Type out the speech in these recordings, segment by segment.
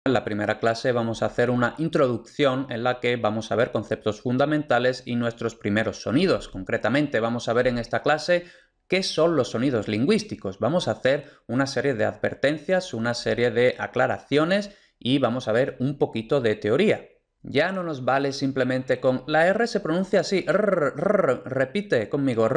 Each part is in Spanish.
En la primera clase vamos a hacer una introducción en la que vamos a ver conceptos fundamentales y nuestros primeros sonidos. Concretamente vamos a ver en esta clase qué son los sonidos lingüísticos. Vamos a hacer una serie de advertencias, una serie de aclaraciones y vamos a ver un poquito de teoría. Ya no nos vale simplemente con la R se pronuncia así, repite conmigo,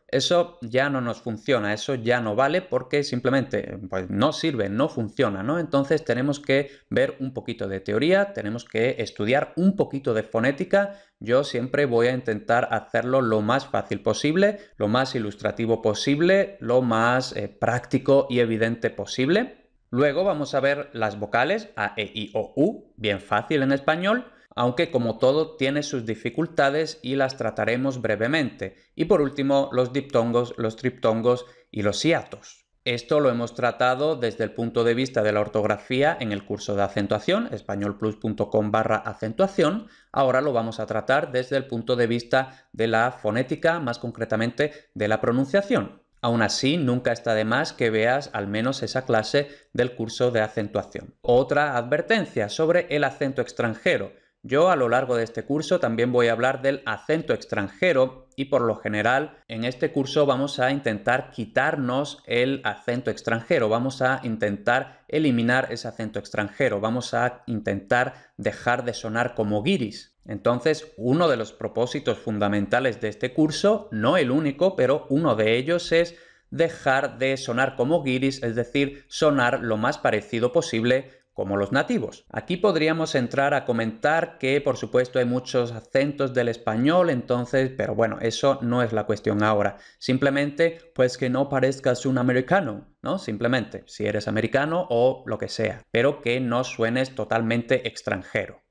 eso ya no nos funciona, eso ya no vale porque simplemente pues, no sirve, no funciona, ¿no? Entonces tenemos que ver un poquito de teoría, tenemos que estudiar un poquito de fonética. Yo siempre voy a intentar hacerlo lo más fácil posible, lo más ilustrativo posible, lo más práctico y evidente posible. Luego vamos a ver las vocales A, E, I, O, U, bien fácil en español, aunque como todo tiene sus dificultades y las trataremos brevemente. Y por último, los diptongos, los triptongos y los hiatos. Esto lo hemos tratado desde el punto de vista de la ortografía en el curso de acentuación, españolplus.com/acentuación. Ahora lo vamos a tratar desde el punto de vista de la fonética, más concretamente de la pronunciación. Aún así, nunca está de más que veas al menos esa clase del curso de acentuación. Otra advertencia sobre el acento extranjero. Yo a lo largo de este curso también voy a hablar del acento extranjero y por lo general en este curso vamos a intentar quitarnos el acento extranjero, vamos a intentar eliminar ese acento extranjero, vamos a intentar dejar de sonar como guiris. Entonces, uno de los propósitos fundamentales de este curso, no el único, pero uno de ellos es dejar de sonar como guiris, es decir, sonar lo más parecido posible como los nativos. Aquí podríamos entrar a comentar que, por supuesto, hay muchos acentos del español, entonces, pero bueno, eso no es la cuestión ahora. Simplemente, pues que no parezcas un americano, ¿no? Simplemente, si eres americano o lo que sea, pero que no suenes totalmente extranjero.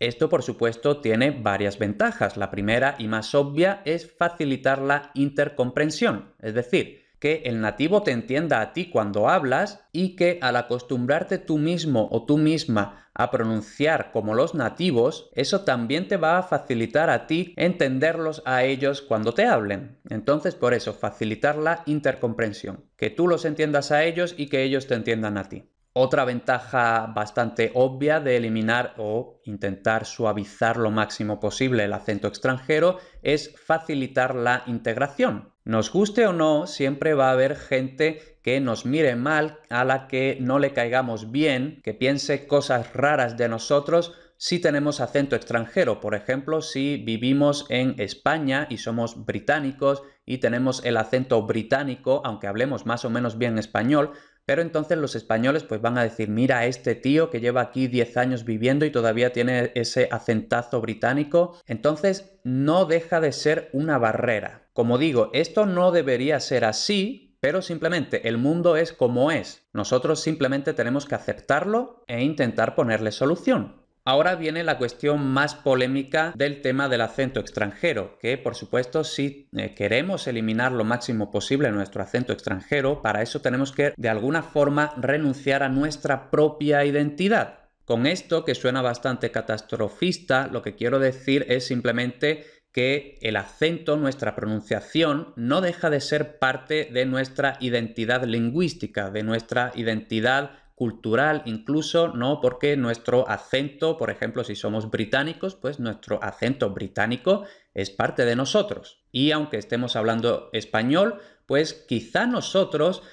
Esto, por supuesto, tiene varias ventajas. La primera y más obvia es facilitar la intercomprensión, es decir, que el nativo te entienda a ti cuando hablas y que al acostumbrarte tú mismo o tú misma a pronunciar como los nativos, eso también te va a facilitar a ti entenderlos a ellos cuando te hablen. Entonces, por eso, facilitar la intercomprensión, que tú los entiendas a ellos y que ellos te entiendan a ti. Otra ventaja bastante obvia de eliminar o intentar suavizar lo máximo posible el acento extranjero es facilitar la integración. Nos guste o no, siempre va a haber gente que nos mire mal, a la que no le caigamos bien, que piense cosas raras de nosotros si tenemos acento extranjero. Por ejemplo, si vivimos en España y somos británicos y tenemos el acento británico, aunque hablemos más o menos bien español, pero entonces los españoles pues van a decir, mira a este tío que lleva aquí 10 años viviendo y todavía tiene ese acentazo británico. Entonces no deja de ser una barrera. Como digo, esto no debería ser así, pero simplemente el mundo es como es. Nosotros simplemente tenemos que aceptarlo e intentar ponerle solución. Ahora viene la cuestión más polémica del tema del acento extranjero, que por supuesto si queremos eliminar lo máximo posible nuestro acento extranjero, para eso tenemos que de alguna forma renunciar a nuestra propia identidad. Con esto, que suena bastante catastrofista, lo que quiero decir es simplemente que el acento, nuestra pronunciación, no deja de ser parte de nuestra identidad lingüística, de nuestra identidad cultural incluso, ¿no? Porque nuestro acento, por ejemplo, si somos británicos, pues nuestro acento británico es parte de nosotros. Y aunque estemos hablando español, pues quizá nosotros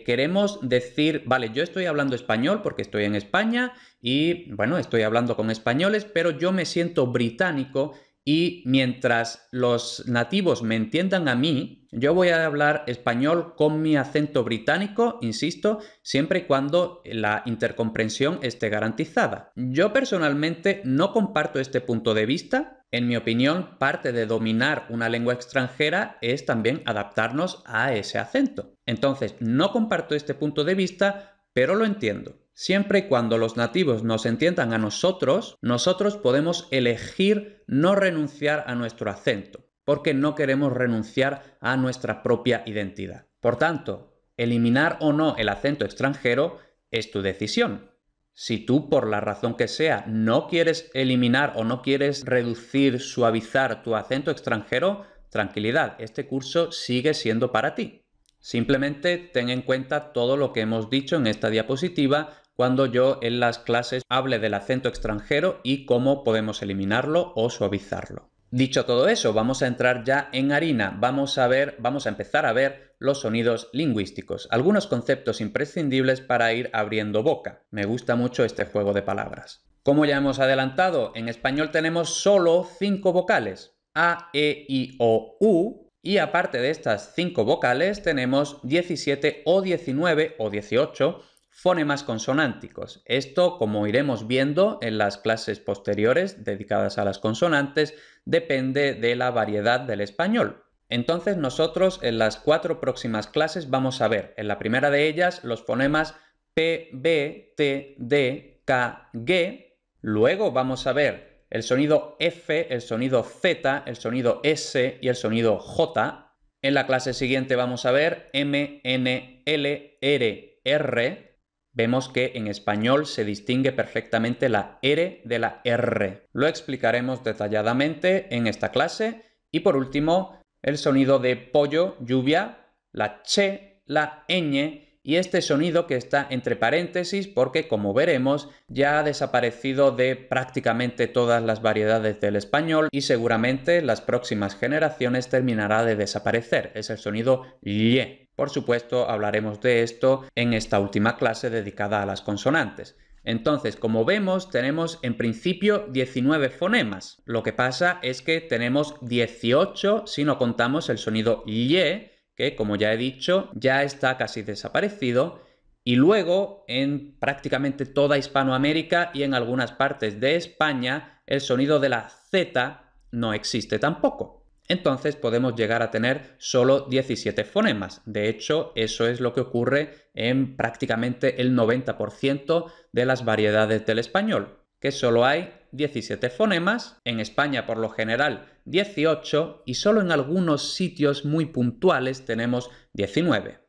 queremos decir, vale, yo estoy hablando español porque estoy en España y, bueno, estoy hablando con españoles, pero yo me siento británico y mientras los nativos me entiendan a mí, yo voy a hablar español con mi acento británico, insisto, siempre y cuando la intercomprensión esté garantizada. Yo personalmente no comparto este punto de vista. En mi opinión, parte de dominar una lengua extranjera es también adaptarnos a ese acento. Entonces, no comparto este punto de vista, pero lo entiendo. Siempre y cuando los nativos nos entiendan a nosotros, nosotros podemos elegir no renunciar a nuestro acento, porque no queremos renunciar a nuestra propia identidad. Por tanto, eliminar o no el acento extranjero es tu decisión. Si tú, por la razón que sea, no quieres eliminar o no quieres reducir, suavizar tu acento extranjero, tranquilidad, este curso sigue siendo para ti. Simplemente ten en cuenta todo lo que hemos dicho en esta diapositiva, cuando yo en las clases hable del acento extranjero y cómo podemos eliminarlo o suavizarlo. Dicho todo eso, vamos a entrar ya en harina. Vamos a empezar a ver los sonidos lingüísticos, algunos conceptos imprescindibles para ir abriendo boca. Me gusta mucho este juego de palabras. Como ya hemos adelantado, en español tenemos solo 5 vocales: A, E, I, O, U, y aparte de estas 5 vocales tenemos 17 o 19 o 18 fonemas consonánticos. Esto, como iremos viendo en las clases posteriores dedicadas a las consonantes, depende de la variedad del español. Entonces nosotros en las 4 próximas clases vamos a ver, en la primera de ellas, los fonemas P, B, T, D, K, G. Luego vamos a ver el sonido F, el sonido Z, el sonido S y el sonido J. En la clase siguiente vamos a ver M, N, L, R, R. Vemos que en español se distingue perfectamente la R de la R. Lo explicaremos detalladamente en esta clase. Y por último, el sonido de pollo, lluvia, la ch, la ñ y este sonido que está entre paréntesis porque, como veremos, ya ha desaparecido de prácticamente todas las variedades del español y seguramente las próximas generaciones terminará de desaparecer. Es el sonido lle. Por supuesto, hablaremos de esto en esta última clase dedicada a las consonantes. Entonces, como vemos, tenemos en principio 19 fonemas. Lo que pasa es que tenemos 18 si no contamos el sonido lle, que, como ya he dicho, ya está casi desaparecido. Y luego, en prácticamente toda Hispanoamérica y en algunas partes de España, el sonido de la Z no existe tampoco. Entonces podemos llegar a tener solo 17 fonemas. De hecho, eso es lo que ocurre en prácticamente el 90% de las variedades del español, que solo hay 17 fonemas. En España, por lo general, 18 y solo en algunos sitios muy puntuales tenemos 19.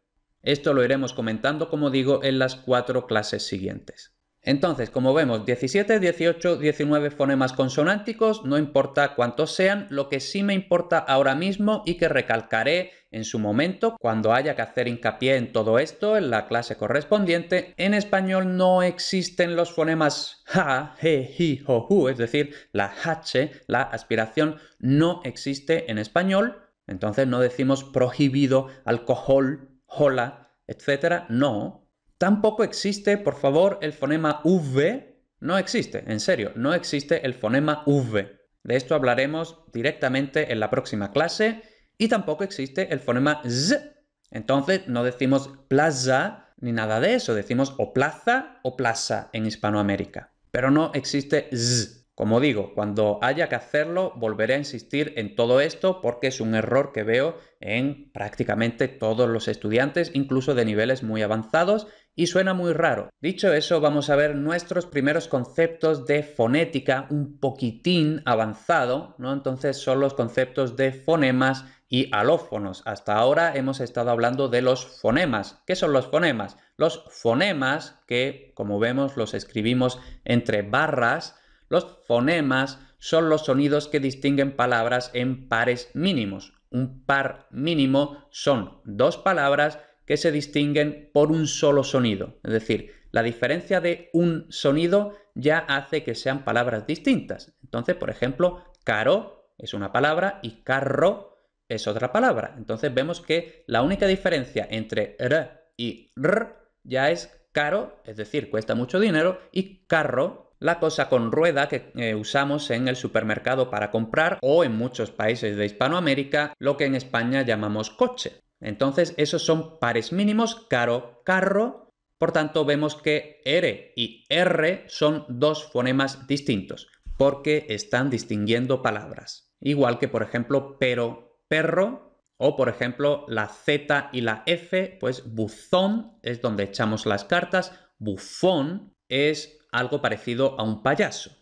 Esto lo iremos comentando, como digo, en las 4 clases siguientes. Entonces, como vemos, 17, 18, 19 fonemas consonánticos, no importa cuántos sean, lo que sí me importa ahora mismo y que recalcaré en su momento cuando haya que hacer hincapié en todo esto en la clase correspondiente, en español no existen los fonemas ja, je, ji, jo, hu, es decir, la h, la aspiración no existe en español, entonces no decimos prohibido, alcohol, hola, etc. No. Tampoco existe, por favor, el fonema V. No existe, en serio, no existe el fonema V. De esto hablaremos directamente en la próxima clase. Y tampoco existe el fonema Z. Entonces no decimos plaza ni nada de eso. Decimos o plaza o plaza en Hispanoamérica. Pero no existe Z. Como digo, cuando haya que hacerlo, volveré a insistir en todo esto porque es un error que veo en prácticamente todos los estudiantes, incluso de niveles muy avanzados, y suena muy raro. Dicho eso, vamos a ver nuestros primeros conceptos de fonética un poquitín avanzado, ¿no? Entonces son los conceptos de fonemas y alófonos. Hasta ahora hemos estado hablando de los fonemas. ¿Qué son los fonemas? Los fonemas, que como vemos los escribimos entre barras, los fonemas son los sonidos que distinguen palabras en pares mínimos. Un par mínimo son 2 palabras que se distinguen por un solo sonido. Es decir, la diferencia de un sonido ya hace que sean palabras distintas. Entonces, por ejemplo, caro es una palabra y carro es otra palabra. Entonces vemos que la única diferencia entre r y r ya es caro, es decir, cuesta mucho dinero, y carro, la cosa con rueda que usamos en el supermercado para comprar, o en muchos países de Hispanoamérica, lo que en España llamamos coche. Entonces esos son pares mínimos, caro, carro. Por tanto vemos que R y R son 2 fonemas distintos porque están distinguiendo palabras. Igual que por ejemplo pero, perro, o por ejemplo la Z y la F, pues buzón es donde echamos las cartas, bufón es algo parecido a un payaso.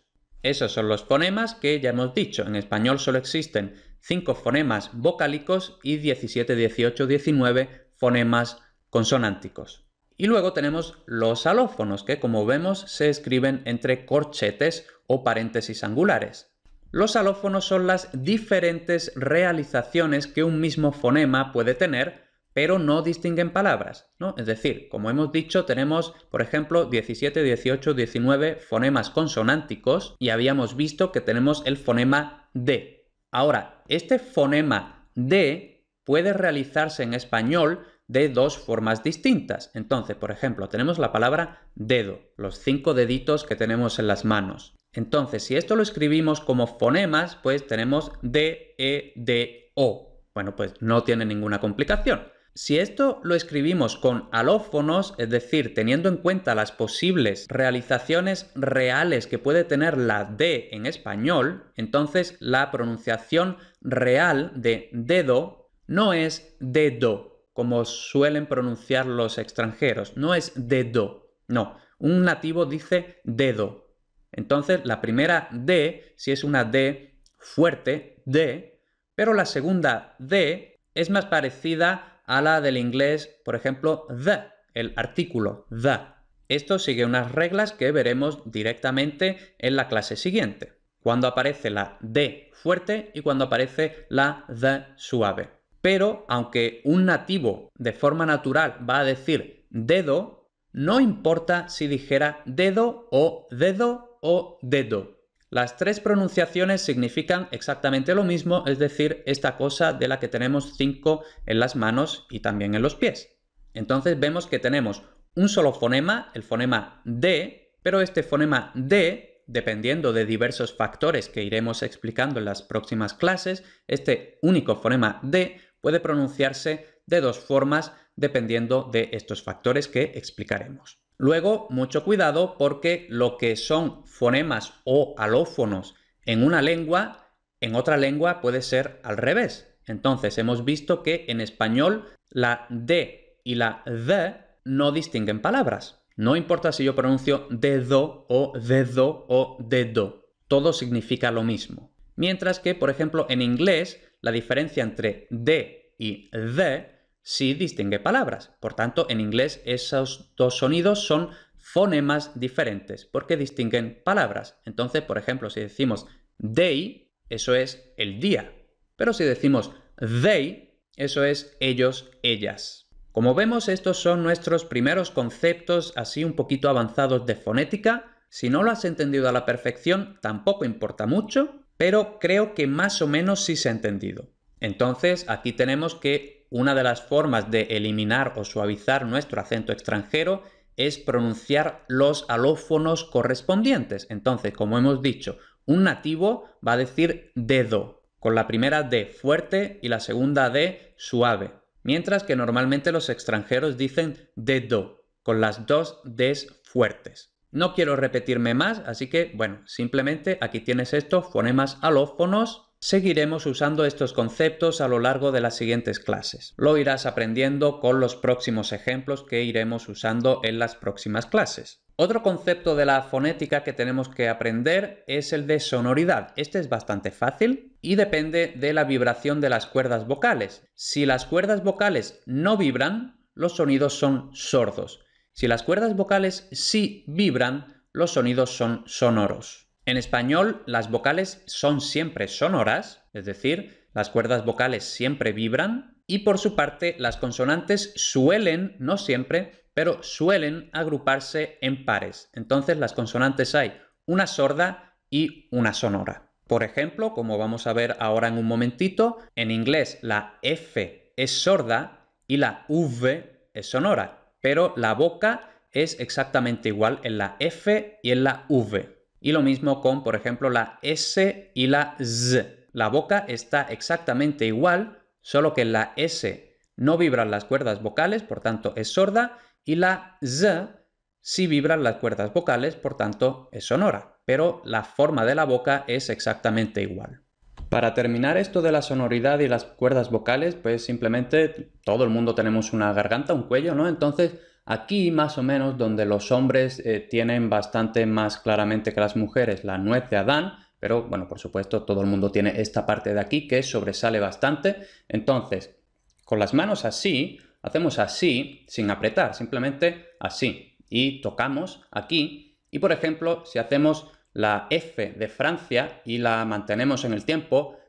Esos son los fonemas que ya hemos dicho. En español solo existen 5 fonemas vocálicos y 17, 18, 19 fonemas consonánticos. Y luego tenemos los alófonos, que como vemos se escriben entre corchetes o paréntesis angulares. Los alófonos son las diferentes realizaciones que un mismo fonema puede tener pero no distinguen palabras, ¿no? Es decir, como hemos dicho, tenemos, por ejemplo, 17, 18, 19 fonemas consonánticos y habíamos visto que tenemos el fonema D. Ahora, este fonema D puede realizarse en español de dos formas distintas. Entonces, por ejemplo, tenemos la palabra dedo, los 5 deditos que tenemos en las manos. Entonces, si esto lo escribimos como fonemas, pues tenemos D, E, D, O. Bueno, pues no tiene ninguna complicación. Si esto lo escribimos con alófonos, es decir, teniendo en cuenta las posibles realizaciones reales que puede tener la D en español, entonces la pronunciación real de dedo no es dedo, como suelen pronunciar los extranjeros, no es dedo, no, un nativo dice dedo. Entonces la primera D, si es una D fuerte, D, pero la segunda D es más parecida a la del inglés, por ejemplo, the, el artículo the. Esto sigue unas reglas que veremos directamente en la clase siguiente, cuando aparece la D fuerte y cuando aparece la the suave. Pero aunque un nativo de forma natural va a decir dedo, no importa si dijera dedo o dedo. Las tres pronunciaciones significan exactamente lo mismo, es decir, esta cosa de la que tenemos 5 en las manos y también en los pies. Entonces vemos que tenemos un solo fonema, el fonema D, pero este fonema D, dependiendo de diversos factores que iremos explicando en las próximas clases, este único fonema D puede pronunciarse de dos formas dependiendo de estos factores que explicaremos. Luego, mucho cuidado porque lo que son fonemas o alófonos en una lengua, en otra lengua puede ser al revés. Entonces, hemos visto que en español la D y la D no distinguen palabras. No importa si yo pronuncio dedo o dedo, todo significa lo mismo. Mientras que, por ejemplo, en inglés, la diferencia entre D y the sí distingue palabras. Por tanto, en inglés esos dos sonidos son fonemas diferentes porque distinguen palabras. Entonces, por ejemplo, si decimos day, eso es el día. Pero si decimos they, eso es ellos, ellas. Como vemos, estos son nuestros primeros conceptos así un poquito avanzados de fonética. Si no lo has entendido a la perfección, tampoco importa mucho, pero creo que más o menos sí se ha entendido. Entonces, aquí tenemos que una de las formas de eliminar o suavizar nuestro acento extranjero es pronunciar los alófonos correspondientes. Entonces, como hemos dicho, un nativo va a decir dedo, con la primera D fuerte y la segunda D suave, mientras que normalmente los extranjeros dicen dedo, con las dos Ds fuertes. No quiero repetirme más, así que, bueno, simplemente aquí tienes estos fonemas alófonos. Seguiremos usando estos conceptos a lo largo de las siguientes clases. Lo irás aprendiendo con los próximos ejemplos que iremos usando en las próximas clases. Otro concepto de la fonética que tenemos que aprender es el de sonoridad. Este es bastante fácil y depende de la vibración de las cuerdas vocales. Si las cuerdas vocales no vibran, los sonidos son sordos. Si las cuerdas vocales sí vibran, los sonidos son sonoros. En español, las vocales son siempre sonoras, es decir, las cuerdas vocales siempre vibran, y por su parte, las consonantes suelen, no siempre, pero suelen agruparse en pares. Entonces, las consonantes hay una sorda y una sonora. Por ejemplo, como vamos a ver ahora en un momentito, en inglés la F es sorda y la V es sonora, pero la boca es exactamente igual en la F y en la V. Y lo mismo con, por ejemplo, la S y la Z. La boca está exactamente igual, solo que en la S no vibran las cuerdas vocales, por tanto es sorda, y la Z sí vibran las cuerdas vocales, por tanto es sonora. Pero la forma de la boca es exactamente igual. Para terminar esto de la sonoridad y las cuerdas vocales, pues simplemente todo el mundo tenemos una garganta, un cuello, ¿no? Entonces, aquí más o menos donde los hombres tienen bastante más claramente que las mujeres la nuez de Adán, pero bueno, por supuesto todo el mundo tiene esta parte de aquí que sobresale bastante. Entonces, con las manos así, hacemos así, sin apretar, simplemente así. Y tocamos aquí. Y por ejemplo, si hacemos la F de Francia y la mantenemos en el tiempo,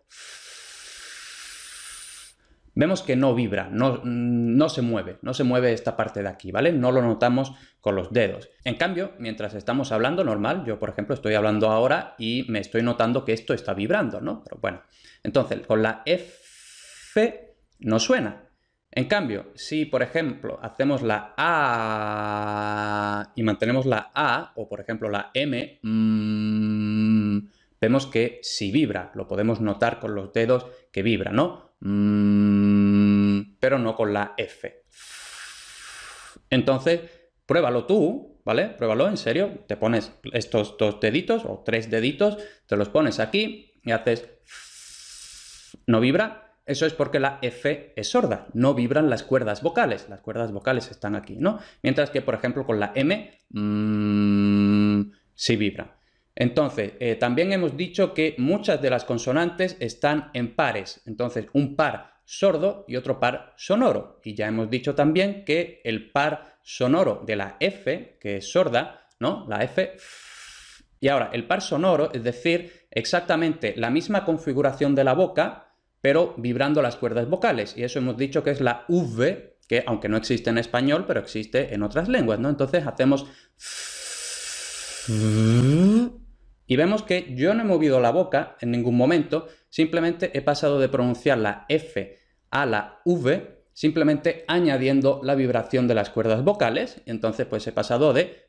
vemos que no vibra, no se mueve esta parte de aquí, ¿vale? No lo notamos con los dedos. En cambio, mientras estamos hablando normal, yo por ejemplo estoy hablando ahora y me estoy notando que esto está vibrando, ¿no? Pero bueno, entonces con la F no suena. En cambio, si por ejemplo hacemos la A y mantenemos la A, o por ejemplo la M, vemos que sí vibra, lo podemos notar con los dedos que vibra, ¿no? Pero no con la F. Entonces, pruébalo tú, ¿vale? Pruébalo, en serio. Te pones estos 2 deditos o 3 deditos, te los pones aquí y haces... ¿No vibra? Eso es porque la F es sorda, no vibran las cuerdas vocales. Las cuerdas vocales están aquí, ¿no? Mientras que, por ejemplo, con la M, sí vibra. Entonces, también hemos dicho que muchas de las consonantes están en pares. Entonces, un par sordo y otro par sonoro. Y ya hemos dicho también que el par sonoro de la F, que es sorda, ¿no? La F... Y ahora, el par sonoro, es decir, exactamente la misma configuración de la boca, pero vibrando las cuerdas vocales. Y eso hemos dicho que es la V, que aunque no existe en español, pero existe en otras lenguas, ¿no? Entonces hacemos... Y vemos que yo no he movido la boca en ningún momento, simplemente he pasado de pronunciar la F a la V, simplemente añadiendo la vibración de las cuerdas vocales. Entonces pues he pasado de...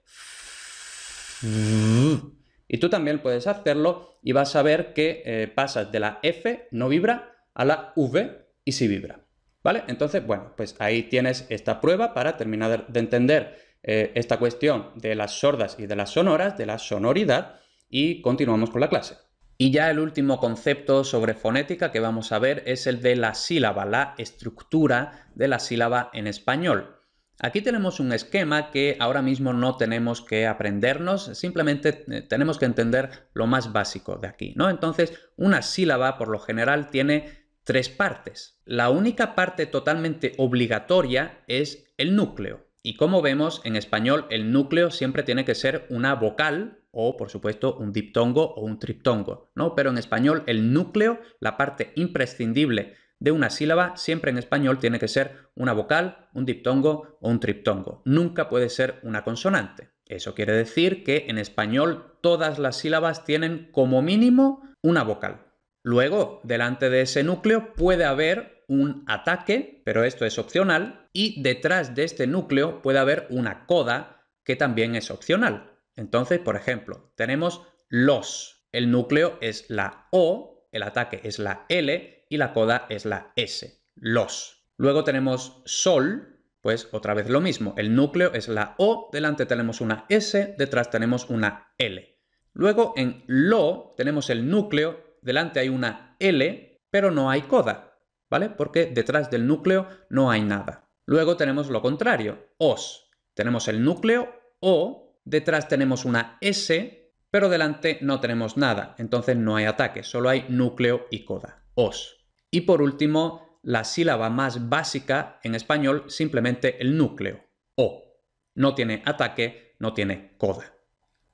Y tú también puedes hacerlo y vas a ver que pasas de la F, no vibra, a la V y sí vibra. ¿Vale? Entonces, bueno, pues ahí tienes esta prueba para terminar de entender esta cuestión de las sordas y de las sonoras, de la sonoridad, y continuamos con la clase. Y ya el último concepto sobre fonética que vamos a ver es el de la sílaba, la estructura de la sílaba en español. Aquí tenemos un esquema que ahora mismo no tenemos que aprendernos, simplemente tenemos que entender lo más básico de aquí, ¿no? Entonces, una sílaba por lo general tiene 3 partes. La única parte totalmente obligatoria es el núcleo. Y como vemos, en español el núcleo siempre tiene que ser una vocal o, por supuesto, un diptongo o un triptongo, ¿no? Pero en español el núcleo, la parte imprescindible de una sílaba, siempre en español tiene que ser una vocal, un diptongo o un triptongo. Nunca puede ser una consonante. Eso quiere decir que en español todas las sílabas tienen como mínimo una vocal. Luego, delante de ese núcleo puede haber un ataque, pero esto es opcional, y detrás de este núcleo puede haber una coda, que también es opcional. Entonces, por ejemplo, tenemos los. El núcleo es la O, el ataque es la L y la coda es la S. Los. Luego tenemos sol, pues otra vez lo mismo. El núcleo es la O, delante tenemos una S, detrás tenemos una L. Luego en lo tenemos el núcleo, delante hay una L, pero no hay coda, ¿vale? Porque detrás del núcleo no hay nada. Luego tenemos lo contrario, os. Tenemos el núcleo O, detrás tenemos una S, pero delante no tenemos nada, entonces no hay ataque, solo hay núcleo y coda, os. Y por último, la sílaba más básica en español, simplemente el núcleo, O. No tiene ataque, no tiene coda.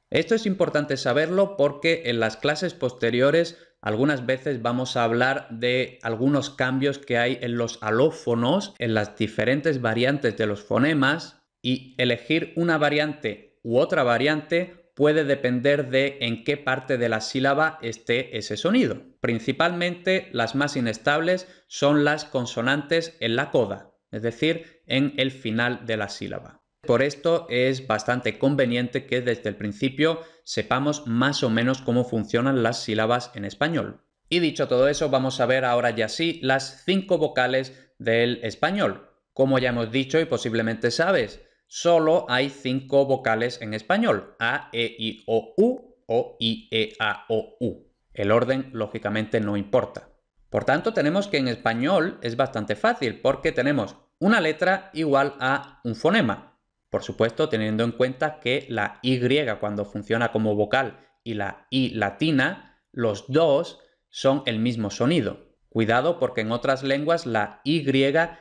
Esto es importante saberlo porque en las clases posteriores algunas veces vamos a hablar de algunos cambios que hay en los alófonos, en las diferentes variantes de los fonemas, y elegir una variante u otra variante puede depender de en qué parte de la sílaba esté ese sonido. Principalmente las más inestables son las consonantes en la coda, es decir, en el final de la sílaba. Por esto es bastante conveniente que desde el principio sepamos más o menos cómo funcionan las sílabas en español. Y dicho todo eso, vamos a ver ahora ya sí las 5 vocales del español. Como ya hemos dicho y posiblemente sabes, solo hay 5 vocales en español: A, E, I, O, U o I, E, A, O, U. El orden, lógicamente, no importa. Por tanto, tenemos que en español es bastante fácil porque tenemos una letra igual a un fonema. Por supuesto, teniendo en cuenta que la Y cuando funciona como vocal y la I latina, los dos son el mismo sonido. Cuidado porque en otras lenguas la Y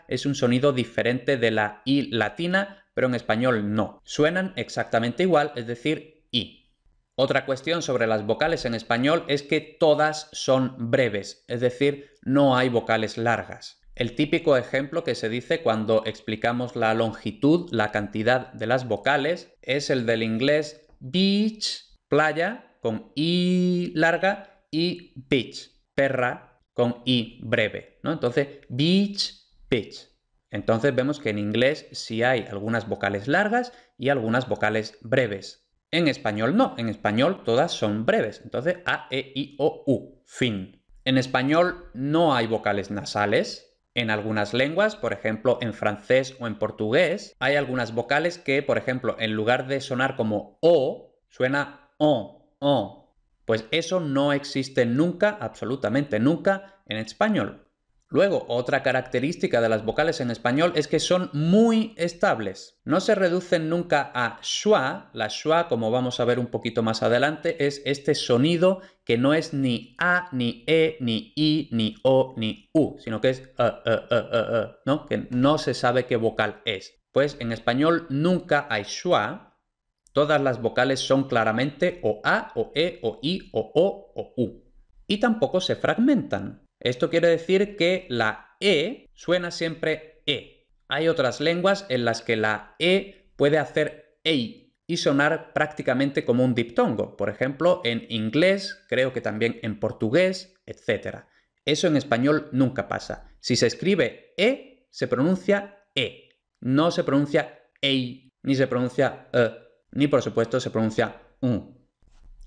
es un sonido diferente de la I latina, pero en español no. Suenan exactamente igual, es decir, I. Otra cuestión sobre las vocales en español es que todas son breves, es decir, no hay vocales largas. El típico ejemplo que se dice cuando explicamos la longitud, la cantidad de las vocales, es el del inglés beach, playa, con i larga, y beach, perra, con i breve, ¿no? Entonces, beach, beach. Entonces vemos que en inglés sí hay algunas vocales largas y algunas vocales breves. En español no, en español todas son breves. Entonces, a, e, i, o, u, fin. En español no hay vocales nasales. En algunas lenguas, por ejemplo en francés o en portugués, hay algunas vocales que, por ejemplo, en lugar de sonar como o, suena o. Pues eso no existe nunca, absolutamente nunca, en español. Luego, otra característica de las vocales en español es que son muy estables. No se reducen nunca a schwa. La schwa, como vamos a ver un poquito más adelante, es este sonido que no es ni a, ni e, ni i, ni o, ni u, sino que es ¿no? Que no se sabe qué vocal es. Pues en español nunca hay schwa. Todas las vocales son claramente o a, o e, o i, o u. Y tampoco se fragmentan. Esto quiere decir que la E suena siempre E. Hay otras lenguas en las que la E puede hacer EI y sonar prácticamente como un diptongo. Por ejemplo, en inglés, creo que también en portugués, etc. Eso en español nunca pasa. Si se escribe E, se pronuncia E. No se pronuncia EI, ni se pronuncia ni por supuesto se pronuncia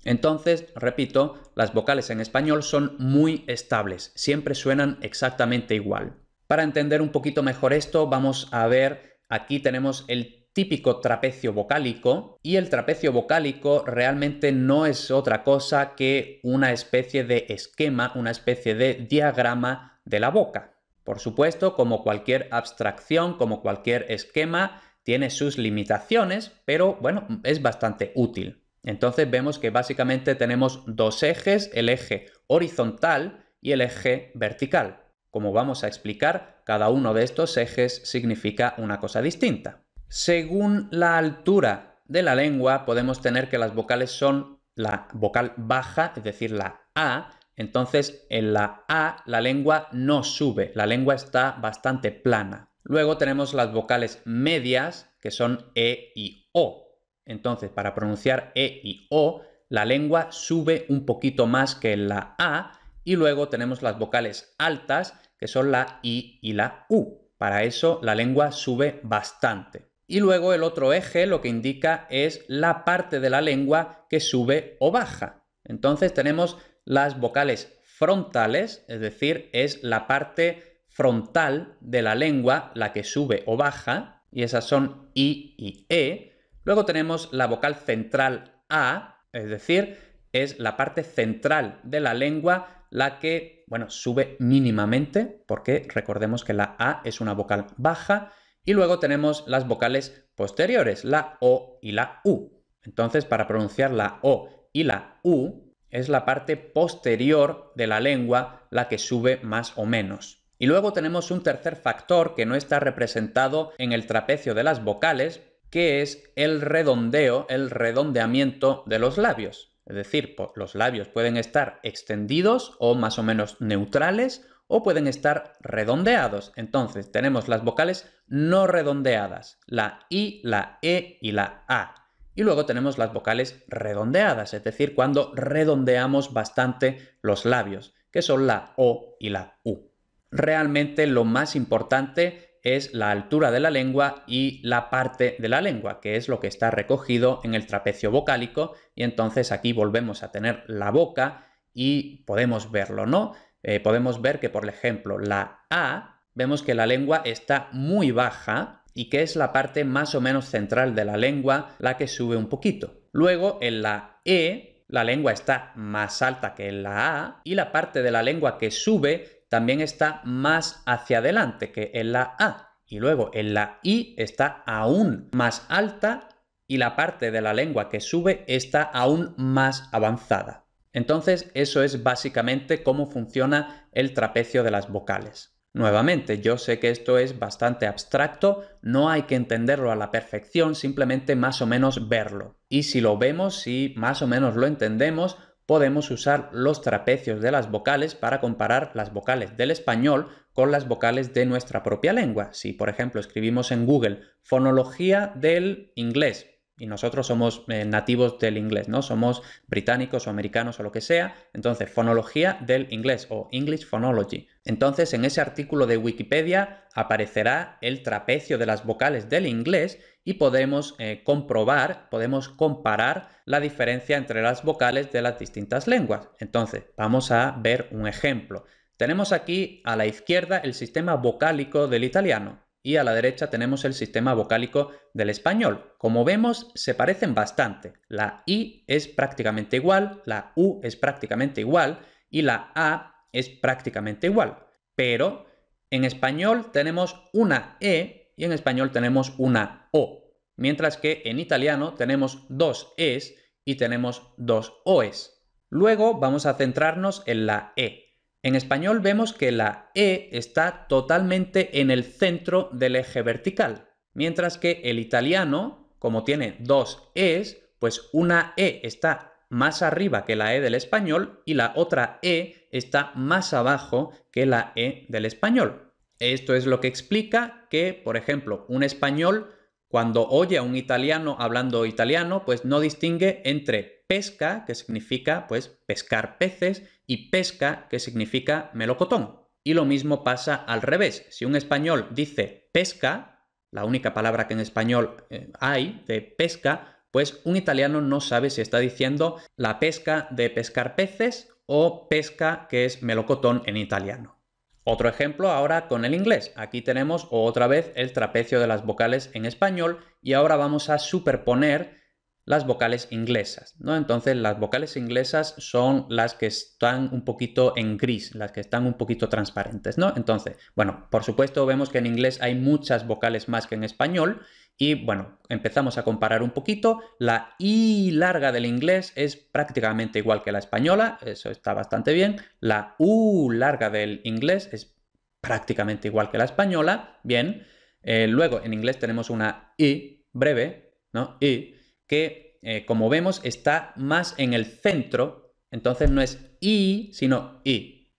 Entonces, repito, las vocales en español son muy estables, siempre suenan exactamente igual. Para entender un poquito mejor esto, vamos a ver, aquí tenemos el típico trapecio vocálico, y el trapecio vocálico realmente no es otra cosa que una especie de esquema, una especie de diagrama de la boca. Por supuesto, como cualquier abstracción, como cualquier esquema, tiene sus limitaciones, pero bueno, es bastante útil. Entonces vemos que básicamente tenemos dos ejes, el eje horizontal y el eje vertical. Como vamos a explicar, cada uno de estos ejes significa una cosa distinta. Según la altura de la lengua, podemos tener que las vocales son la vocal baja, es decir, la A. Entonces, en la A la lengua no sube, la lengua está bastante plana. Luego tenemos las vocales medias, que son E y O. Entonces, para pronunciar E y O, la lengua sube un poquito más que en la A, y luego tenemos las vocales altas, que son la I y la U. Para eso, la lengua sube bastante. Y luego el otro eje lo que indica es la parte de la lengua que sube o baja. Entonces tenemos las vocales frontales, es decir, es la parte frontal de la lengua la que sube o baja, y esas son I y E. Luego tenemos la vocal central A, es decir, es la parte central de la lengua la que, bueno, sube mínimamente, porque recordemos que la A es una vocal baja. Y luego tenemos las vocales posteriores, la O y la U. Entonces, para pronunciar la O y la U, es la parte posterior de la lengua la que sube más o menos. Y luego tenemos un tercer factor que no está representado en el trapecio de las vocales, que es el redondeo, el redondeamiento de los labios. Es decir, los labios pueden estar extendidos o más o menos neutrales, o pueden estar redondeados. Entonces tenemos las vocales no redondeadas, la I, la E y la A. Y luego tenemos las vocales redondeadas, es decir, cuando redondeamos bastante los labios, que son la O y la U. Realmente lo más importante es la altura de la lengua y la parte de la lengua, que es lo que está recogido en el trapecio vocálico, y entonces aquí volvemos a tener la boca y podemos verlo, ¿no? Podemos ver que, por ejemplo, la A, vemos que la lengua está muy baja y que es la parte más o menos central de la lengua la que sube un poquito. Luego, en la E, la lengua está más alta que en la A, y la parte de la lengua que sube también está más hacia adelante que en la A. Y luego en la I está aún más alta y la parte de la lengua que sube está aún más avanzada. Entonces, eso es básicamente cómo funciona el trapecio de las vocales. Nuevamente, yo sé que esto es bastante abstracto, no hay que entenderlo a la perfección, simplemente más o menos verlo. Y si lo vemos, si más o menos lo entendemos, podemos usar los trapecios de las vocales para comparar las vocales del español con las vocales de nuestra propia lengua. Si, por ejemplo, escribimos en Google fonología del inglés, y nosotros somos nativos del inglés, ¿no? Somos británicos o americanos o lo que sea, entonces fonología del inglés o English Phonology. Entonces en ese artículo de Wikipedia aparecerá el trapecio de las vocales del inglés y podemos comprobar, podemos comparar la diferencia entre las vocales de las distintas lenguas. Entonces vamos a ver un ejemplo. Tenemos aquí a la izquierda el sistema vocálico del italiano y a la derecha tenemos el sistema vocálico del español. Como vemos, se parecen bastante. La I es prácticamente igual, la U es prácticamente igual y la A es prácticamente igual. Pero en español tenemos una E y en español tenemos una O, mientras que en italiano tenemos dos Es y tenemos dos Oes. Luego vamos a centrarnos en la E. En español vemos que la E está totalmente en el centro del eje vertical, mientras que el italiano, como tiene dos E's, pues una E está más arriba que la E del español y la otra E está más abajo que la E del español. Esto es lo que explica que, por ejemplo, un español, cuando oye a un italiano hablando italiano, pues no distingue entre pesca, que significa pues pescar peces, y pesca, que significa melocotón. Y lo mismo pasa al revés. Si un español dice pesca, la única palabra que en español hay de pesca, pues un italiano no sabe si está diciendo la pesca de pescar peces o pesca, que es melocotón en italiano. Otro ejemplo ahora con el inglés. Aquí tenemos otra vez el trapecio de las vocales en español y ahora vamos a superponer las vocales inglesas, ¿no? Entonces las vocales inglesas son las que están un poquito en gris, las que están un poquito transparentes, ¿no? Entonces, bueno, por supuesto vemos que en inglés hay muchas vocales más que en español y, bueno, empezamos a comparar un poquito. La I larga del inglés es prácticamente igual que la española, eso está bastante bien. La U larga del inglés es prácticamente igual que la española, bien. Luego en inglés tenemos una I breve, ¿no? I, que como vemos está más en el centro, entonces no es I, sino I.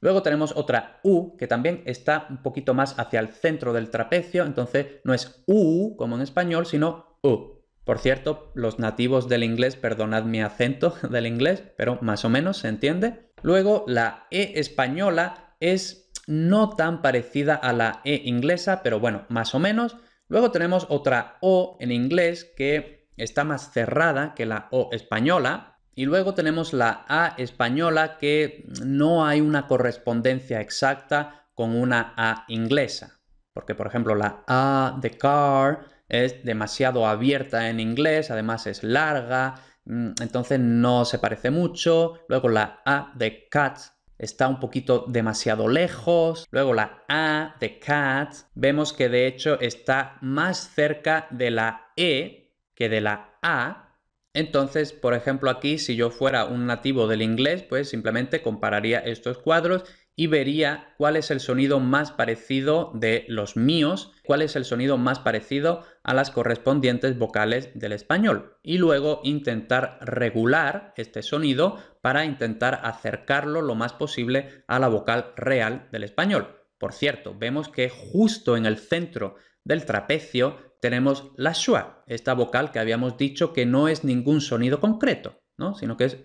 Luego tenemos otra U que también está un poquito más hacia el centro del trapecio, entonces no es U como en español, sino U. Por cierto, los nativos del inglés, perdonad mi acento del inglés, pero más o menos se entiende. Luego la E española es no tan parecida a la E inglesa, pero bueno, más o menos. Luego tenemos otra O en inglés que está más cerrada que la O española. Y luego tenemos la A española que no hay una correspondencia exacta con una A inglesa. Porque, por ejemplo, la A de car es demasiado abierta en inglés, además es larga, entonces no se parece mucho. Luego la A de cat está un poquito demasiado lejos. Luego la A de cat, vemos que de hecho está más cerca de la E que de la A. Entonces, por ejemplo, aquí si yo fuera un nativo del inglés, pues simplemente compararía estos cuadros y vería cuál es el sonido más parecido de los míos, cuál es el sonido más parecido a las correspondientes vocales del español. Y luego intentar regular este sonido para intentar acercarlo lo más posible a la vocal real del español. Por cierto, vemos que justo en el centro del trapecio tenemos la schwa, esta vocal que habíamos dicho que no es ningún sonido concreto, ¿no? Sino que es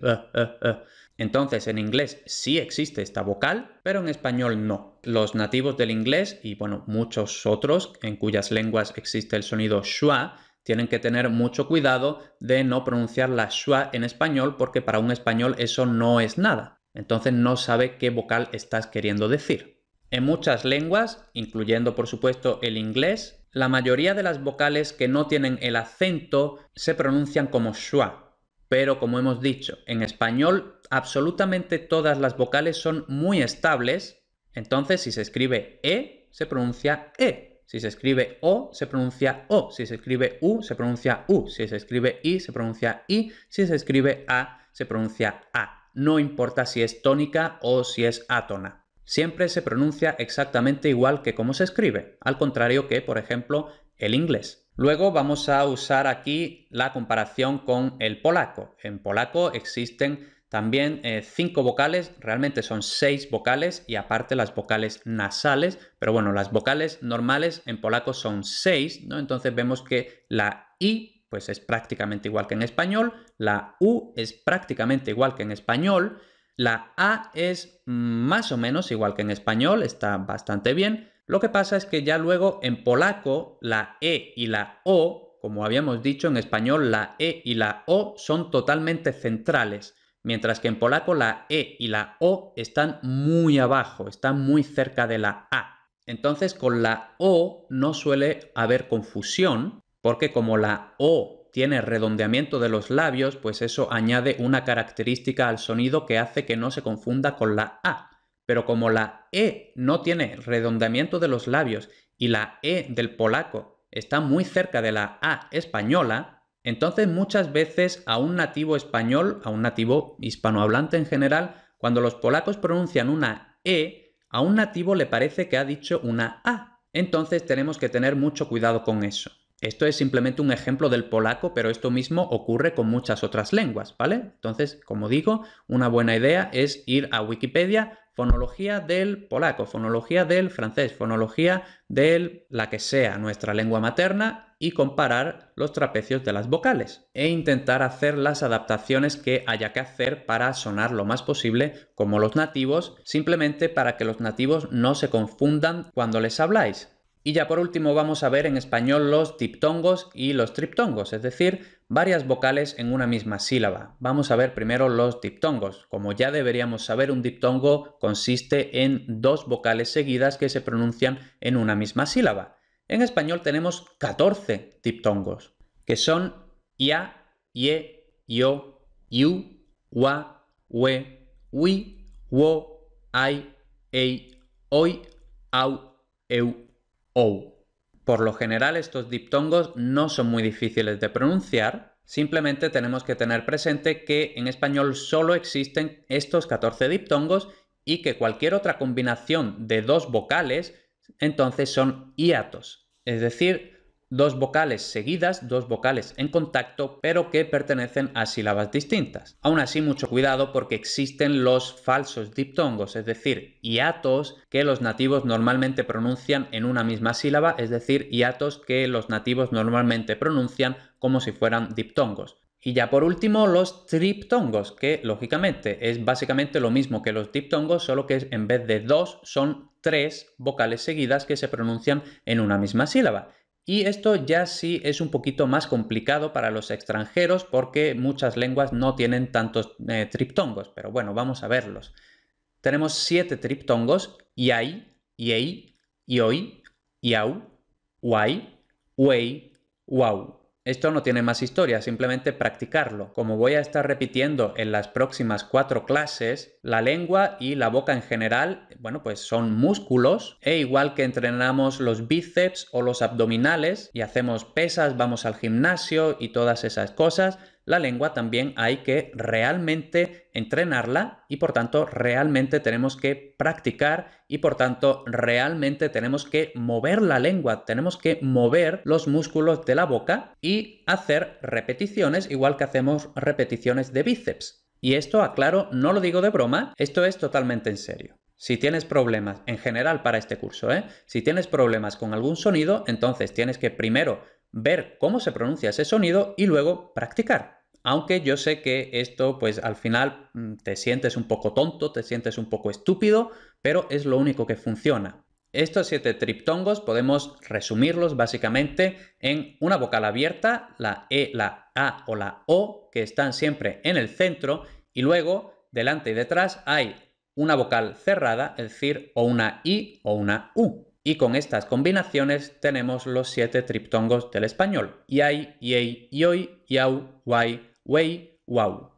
Entonces, en inglés sí existe esta vocal, pero en español no. Los nativos del inglés y, bueno, muchos otros en cuyas lenguas existe el sonido schwa, tienen que tener mucho cuidado de no pronunciar la schwa en español porque para un español eso no es nada. Entonces no sabe qué vocal estás queriendo decir. En muchas lenguas, incluyendo por supuesto el inglés, la mayoría de las vocales que no tienen el acento se pronuncian como schwa. Pero como hemos dicho, en español absolutamente todas las vocales son muy estables. Entonces si se escribe E, se pronuncia E. Si se escribe O, se pronuncia O. Si se escribe U, se pronuncia U. Si se escribe I, se pronuncia I. Si se escribe A, se pronuncia A. No importa si es tónica o si es átona. Siempre se pronuncia exactamente igual que cómo se escribe, al contrario que, por ejemplo, el inglés. Luego vamos a usar aquí la comparación con el polaco. En polaco existen También 5 vocales, realmente son 6 vocales y aparte las vocales nasales, pero bueno, las vocales normales en polaco son 6, ¿no? Entonces vemos que la I pues es prácticamente igual que en español, la U es prácticamente igual que en español, la A es más o menos igual que en español, está bastante bien. Lo que pasa es que ya luego en polaco la E y la O, como habíamos dicho en español, la E y la O son totalmente centrales, mientras que en polaco la E y la O están muy abajo, están muy cerca de la A. Entonces con la O no suele haber confusión, porque como la O tiene redondeamiento de los labios, pues eso añade una característica al sonido que hace que no se confunda con la A. Pero como la E no tiene redondeamiento de los labios y la E del polaco está muy cerca de la A española, entonces muchas veces a un nativo español, a un nativo hispanohablante en general, cuando los polacos pronuncian una E, a un nativo le parece que ha dicho una A. Entonces tenemos que tener mucho cuidado con eso. Esto es simplemente un ejemplo del polaco, pero esto mismo ocurre con muchas otras lenguas, ¿vale? Entonces, como digo, una buena idea es ir a Wikipedia, fonología del polaco, fonología del francés, fonología de la que sea nuestra lengua materna y comparar los trapecios de las vocales e intentar hacer las adaptaciones que haya que hacer para sonar lo más posible como los nativos, simplemente para que los nativos no se confundan cuando les habláis. Y ya por último vamos a ver en español los diptongos y los triptongos, es decir, varias vocales en una misma sílaba. Vamos a ver primero los diptongos. Como ya deberíamos saber, un diptongo consiste en 2 vocales seguidas que se pronuncian en una misma sílaba. En español tenemos 14 diptongos, que son ia, ie, io, iu, ua, ue, ui, wo, ai, ei, oi, au, eu, OU. Por lo general estos diptongos no son muy difíciles de pronunciar, simplemente tenemos que tener presente que en español solo existen estos 14 diptongos y que cualquier otra combinación de 2 vocales entonces son hiatos, es decir, 2 vocales seguidas, 2 vocales en contacto, pero que pertenecen a sílabas distintas. Aún así, mucho cuidado porque existen los falsos diptongos, es decir, hiatos que los nativos normalmente pronuncian en una misma sílaba, es decir, hiatos que los nativos normalmente pronuncian como si fueran diptongos. Y ya por último, los triptongos, que lógicamente es básicamente lo mismo que los diptongos, solo que en vez de 2 son 3 vocales seguidas que se pronuncian en una misma sílaba. Y esto ya sí es un poquito más complicado para los extranjeros porque muchas lenguas no tienen tantos triptongos, pero bueno, vamos a verlos. Tenemos 7 triptongos: iai, iei, ioi, iau, uai, uei, uau. Esto no tiene más historia, simplemente practicarlo. Como voy a estar repitiendo en las próximas 4 clases, la lengua y la boca en general, bueno, pues son músculos, e igual que entrenamos los bíceps o los abdominales y hacemos pesas, vamos al gimnasio y todas esas cosas, la lengua también hay que realmente entrenarla y por tanto realmente tenemos que practicar y por tanto realmente tenemos que mover la lengua, tenemos que mover los músculos de la boca y hacer repeticiones igual que hacemos repeticiones de bíceps. Y esto, aclaro, no lo digo de broma, esto es totalmente en serio. Si tienes problemas en general para este curso, si tienes problemas con algún sonido, entonces tienes que primero ver cómo se pronuncia ese sonido y luego practicar. Aunque yo sé que esto pues al final te sientes un poco tonto, te sientes un poco estúpido, pero es lo único que funciona. Estos 7 triptongos podemos resumirlos básicamente en una vocal abierta, la E, la A o la O, que están siempre en el centro, y luego delante y detrás hay una vocal cerrada, es decir, o una I o una U. Y con estas combinaciones tenemos los 7 triptongos del español: iai, iei, ioi, iau, uai, uei, uau.